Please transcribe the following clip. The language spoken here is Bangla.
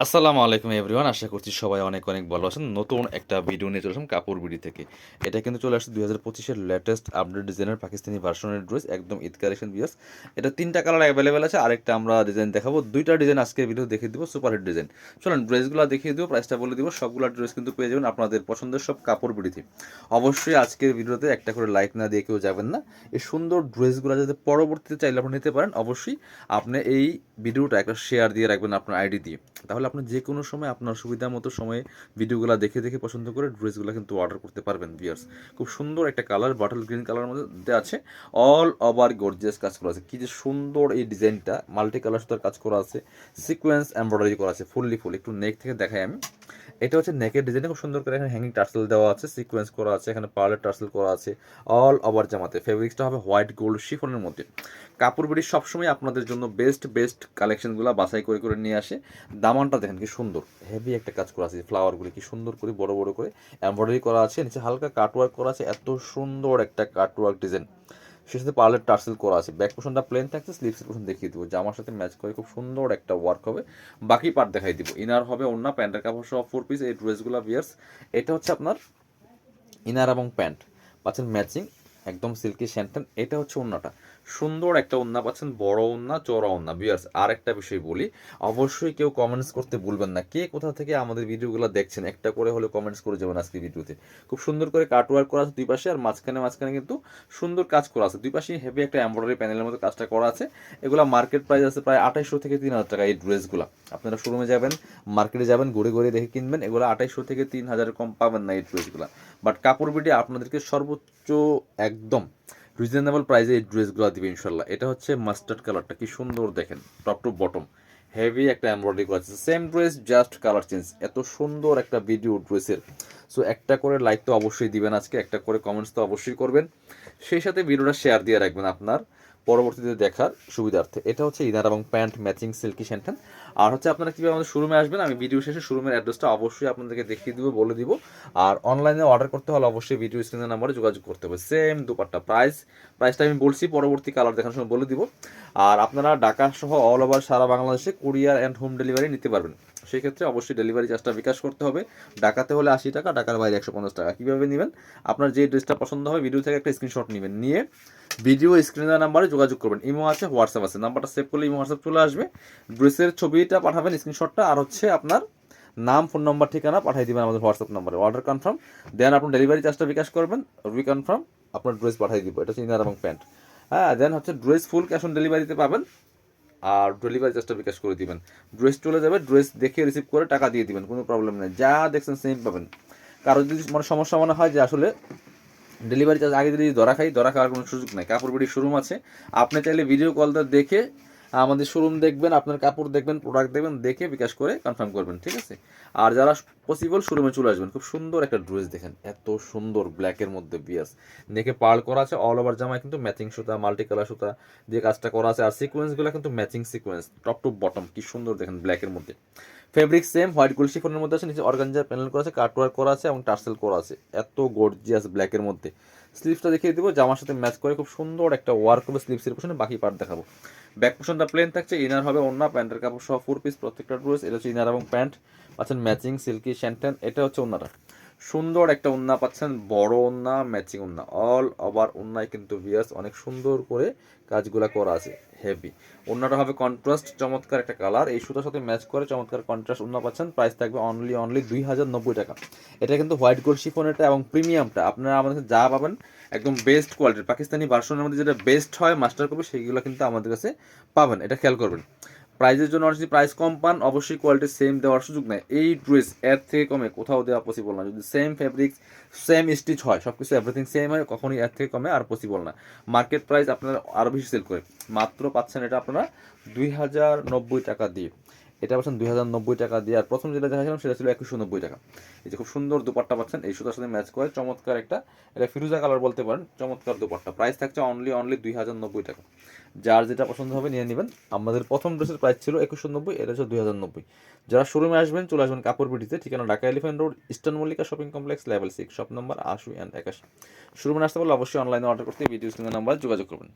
আসসালামু আলাইকুম এভরিওয়ান, আশা করছি সবাই অনেক অনেক ভালো আছেন। নতুন একটা ভিডিও নিয়ে চলে আসলাম কাপড় বিডি থেকে। এটা কিন্তু চলে আসছে 2025-এর লেটেস্ট আপডেট ডিজাইনের পাকিস্তানি ভার্সনের ড্রেস, একদম ঈদ কালেকশন বিয়ার্স। এটা 3টা কালার অ্যাভেলেবেল আছে, আরেকটা আমরা ডিজাইন দেখাবো। 2টা ডিজাইন আজকের ভিডিও দেখিয়ে দিব, সুপার হিট ডিজাইন। চলুন ড্রেসগুলো দেখিয়ে দিব, প্রাইসটা বলে দিব। সবগুলো ড্রেস কিন্তু পেয়ে যাবেন আপনাদের পছন্দের সব কাপড় বিডিতে। অবশ্যই আজকের ভিডিওতে একটা করে লাইক না দিয়ে কেউ যাবেন না। এই সুন্দর ড্রেসগুলো যাতে পরবর্তীতে চাইলে আপনি নিতে পারেন, অবশ্যই আপনি এই ভিডিওটা একটা শেয়ার দিয়ে রাখবেন আপনার আইডি দিয়ে। তাহলে আপনি যে কোনো সময় আপনার সুবিধা মতো সময়ে ভিডিওগুলো দেখে দেখে পছন্দ করে ড্রেসগুলো কিন্তু অর্ডার করতে পারবেন ভিউয়ার্স। খুব সুন্দর একটা কালার, বটল গ্রিন কালারের মধ্যে আছে, অল ওভার গর্জিয়াস কাজ করা আছে। কি যে সুন্দর এই ডিজাইনটা, মাল্টি কালার সুতার কাজ করা আছে, সিকোয়েন্স এমব্রয়ডারি করা আছে ফুল। একটু নেক থেকে দেখাই আমি। এটা হচ্ছে নেকের ডিজাইন, খুব সুন্দর করে এখানে হ্যাঙ্গিং টার্সেল দেওয়া আছে, সিকোয়েন্স করা আছে, এখানে পার্লের টার্সেল করা আছে অল ওভার জামাতে। ফেব্রিক্সটা হবে হোয়াইট গোল্ড শিফনের মধ্যে। কাপড় বিড়ি সবসময় আপনাদের জন্য বেস্ট বেস্ট কালেকশনগুলো বাছাই করে করে নিয়ে আসে। দামানটা দেখেন কি সুন্দর, হেভি একটা কাজ করা আছে, ফ্লাওয়ারগুলি কি সুন্দর করে বড় বড় করে এমব্রয়ডারি করা আছে, নিচে হালকা কাটওয়ার্ক করা আছে, এত সুন্দর একটা কাটওয়ার্ক ডিজাইন। সে সাথে পার্লের টার্সেল করা আছে। ব্যাক পোর্শনটা প্লেন থাকছে, স্লিভসের পোর্শন দেখিয়ে দিব, জামার সাথে ম্যাচ করে খুব সুন্দর একটা ওয়ার্ক হবে। বাকি পার্ট দেখাই দিব। ইনার হবে ওড়না, প্যান্টের কাপড় সহ 4 পিস এই ড্রেসগুলো বিয়ার্স। এটা হচ্ছে আপনার ইনার এবং প্যান্ট পাচ্ছেন ম্যাচিং, একদম সিল্কি শ্যান্টেন। এটা হচ্ছে ওড়নাটা, সুন্দর একটা ওড়না পাচ্ছেন, বড় ওড়না, চওড়া ওড়না বিয়ার্স। আর একটা বিষয় বলি, অবশ্যই কেউ কমেন্টস করতে ভুলবেন না, কে কোথা থেকে আমাদের ভিডিওগুলো দেখছেন একটা করে হলে কমেন্টস করে যাবেন আজকে ভিডিওতে। খুব সুন্দর করে কাটওয়ার্ক করা আছে দুই পাশে, আর মাঝখানে মাঝখানে কিন্তু সুন্দর কাজ করা আছে। দুই পাশে হেভি একটা এমব্রয়ডারি প্যানেলের মতো কাজটা করা আছে। এগুলো মার্কেট প্রাইস আছে প্রায় 2800 থেকে 3000 টাকা এই ড্রেসগুলো। আপনারা শোরুমে যাবেন, মার্কেটে যাবেন, ঘুরে ঘুরে দেখে কিনবেন, এগুলো 2800 থেকে 3000 কম পাবেন না এই ড্রেসগুলো। বাট কাপড় বিডি আপনাদেরকে সর্বোচ্চ একদম রিজনেবল প্রাইসে এই ড্রেসগুলো দিবে ইনশাল্লাহ। এটা হচ্ছে মাস্টার্ড কালারটা, কি সুন্দর দেখেন, টপ টু বটম হেভি একটা এমব্রয়ডারি করা আছে। Same dress, just colour change. এত সুন্দর একটা ভিডিও ড্রেসের। সো একটা করে লাইক তো অবশ্যই দিবেন আজকে, একটা করে কমেন্টস তো অবশ্যই করবেন, সেই সাথে ভিডিওটা শেয়ার দিয়ে রাখবেন আপনার পরবর্তীতে দেখার সুবিধার্থে। এটা হচ্ছে ইনার এবং প্যান্ট ম্যাচিং সিল্কি শ্যান্টেন। আর হচ্ছে আপনারা কীভাবে আমাদের শোরুমে আসবেন, আমি ভিডিও শেষে শোরুমের অ্যাড্রেসটা অবশ্যই আপনাদেরকে দেখিয়ে দিব, বলে দিব। আর অনলাইনে অর্ডার করতে হলে অবশ্যই ভিডিও স্ক্রিনের নাম্বারে যোগাযোগ করতে হবে। সেম দুপাট্টা প্রাইসটা আমি বলছি, পরবর্তী কালার দেখানোর সময় বলে দিব। আর আপনারা ঢাকা সহ অল ওভার সারা বাংলাদেশে কুরিয়ার অ্যান্ড হোম ডেলিভারি নিতে পারবেন। সেই ক্ষেত্রে অবশ্যই ডেলিভারি চার্জটা বিকাশ করতে হবে। ঢাকাতে হলে 80 টাকা, ঢাকার বাইরে 150 টাকা। কীভাবে নেবেন, আপনার যে ড্রেসটা পছন্দ হবে ভিডিও থেকে একটা স্ক্রিনশট নেবেন, নিয়ে ভিডিও স্ক্রিনের নাম্বারে যোগাযোগ করবেন। ইমো আছে, হোয়াটসঅ্যাপ আছে, নাম্বারটা সেভ করলে ইমো হোয়াটসঅ্যাপ চলে আসবে। ড্রেসের ছবিটা পাঠাবেন, স্ক্রিনশটটা, আর হচ্ছে আপনার নাম, ফোন নাম্বার, ঠিকানা পাঠিয়ে দিবেন আমাদের হোয়াটসঅ্যাপ নাম্বারে। অর্ডার কনফার্ম, দেন আপনার ডেলিভারি চার্জটা বিকাশ করবেন, রিকনফার্ম, আপনার ড্রেস পাঠিয়ে দিব। এটা হচ্ছে ইনার এবং প্যান্ট। হ্যাঁ, দেন হচ্ছে ড্রেস ফুল ক্যাশ অন ডেলিভারিতে পাবেন, আর ডেলিভারি চার্জটা বিকাশ করে দিবেন। ড্রেস চলে যাবে, ড্রেস দেখে রিসিভ করে টাকা দিয়ে দিবেন, কোনো প্রবলেম নেই, যা দেখছেন সেম পাবেন। কারো যদি মানে সমস্যা মনে হয় যে আসলে ডেলিভারি চার্জ আগে যদি ধরা খাওয়ার কোনো সুযোগ নাই। কাপড় বিড়ির শোরুম আছে, আপনি চাইলে ভিডিও কলটা দেখে আমাদের শোরুম দেখবেন, আপনার কাপড় দেখবেন, প্রোডাক্ট দেখবেন, দেখে বিকাশ করে কনফার্ম করবেন, ঠিক আছে। আর যারা পসিবল শোরুমে চলে আসবেন। খুব সুন্দর একটা ড্রেস দেখেন, এত সুন্দর ব্ল্যাকের মধ্যে বিয়াস, নেকে পার্ল করা আছে, অল ওভার জামায় কিন্তু ম্যাচিং সুতা, মাল্টি কালার সুতা দিয়ে কাজটা করা আছে। আর সিকোয়েন্সগুলো কিন্তু matching sequence, top to bottom, কি সুন্দর দেখেন ব্ল্যাকের মধ্যে। ফেব্রিক সেম হোয়াইট গোল্ড শিফনের মধ্যে আছে, নিচে অর্গানজার প্যানেল করা আছে, কাটওয়ার্ক করা আছে এবং টার্সেল করা আছে, এত গর্জিয়াস ব্ল্যাকের মধ্যে। স্লিভসটা দেখিয়ে দিব, জামার সাথে ম্যাচ করে খুব সুন্দর একটা ওয়ার্ক হবে স্লিভসের পোশনে। বাকি পার্ট দেখাবো। ব্যাক পোর্শনটা প্লেন থাকছে, ইনার হবে ওড়না, প্যান্টের কাপড় সহ 4 পিস প্রত্যেকটা ড্রেস। এটা হচ্ছে ইনার এবং প্যান্ট পাচ্ছেন ম্যাচিং সিল্কি শ্যান্টেন। এটা হচ্ছে ওড়নাটা, সুন্দর একটা ওড়না পাচ্ছেন, বড় ওড়না, ম্যাচিং ওড়না, অল ওভার ওড়নায় কিন্তু ভিয়ার্স অনেক সুন্দর করে কাজগুলা করা আছে, হেভি। ওড়নাটা হবে কন্ট্রাস্ট, চমৎকার একটা কালার, এই সুতার সাথে ম্যাচ করে চমৎকার কন্ট্রাস্ট ওড়না পাচ্ছেন। প্রাইস থাকবে অনলি 2090 টাকা। এটা কিন্তু হোয়াইট গোল্ড শিফনেরটা এবং প্রিমিয়ামটা আপনারা আমাদের কাছে যা পাবেন একদম বেস্ট কোয়ালিটির পাকিস্তানি ভার্সনের মধ্যে যেটা বেস্ট হয় মাস্টার কপি, সেইগুলো কিন্তু আমাদের কাছে পাবেন, এটা খেয়াল করবেন। প্রাইজের জন্য অনেক প্রাইস কম পান, অবশ্যই কোয়ালিটি সেম দেওয়ার সুযোগ নেই। এই ড্রেস এর থেকে কমে কোথাও দেওয়া পসিবল না। যদি সেম ফেব্রিক্স, সেম স্টিচ হয়, সব কিছু এভরিথিং সেম হয়, কখনোই এর থেকে কমে আর পসিবল না। মার্কেট প্রাইস আপনারা আরও বেশি সেল করে, মাত্র পাচ্ছেন এটা আপনারা 2090 টাকা দিয়ে। এটা পাচ্ছেন 2090 টাকা দিয়ে। আর প্রথম যেটা দেখাছিলাম সেটা ছিল 2190 টাকা। এই যে খুব সুন্দর দুপাট্টা পাচ্ছেন, এই সুতার সাথে ম্যাচ করে চমৎকার একটা, এটা ফিরোজা কালার বলতে পারেন, চমৎকার দুপাট্টা। প্রাইস থাকছে অনলি 2090 টাকা। যার যেটা পছন্দ হবে নিয়ে নেবেন। আমাদের প্রথম ড্রেসের প্রাইস ছিল 2190, এটা হচ্ছে 2090। যারা শোরুমে আসবেন চলে আসবেন কাপড় বিটিতে, ঠিকানা Dhaka elephant road, eastern Mallika shopping complex, level 6, shop number 80 and 81। শোরুমে আসতে পারলে অবশ্যই অনলাইনে অর্ডার করতে ভিডিও স্ক্রিনের নাম্বার যোগাযোগ করবেন।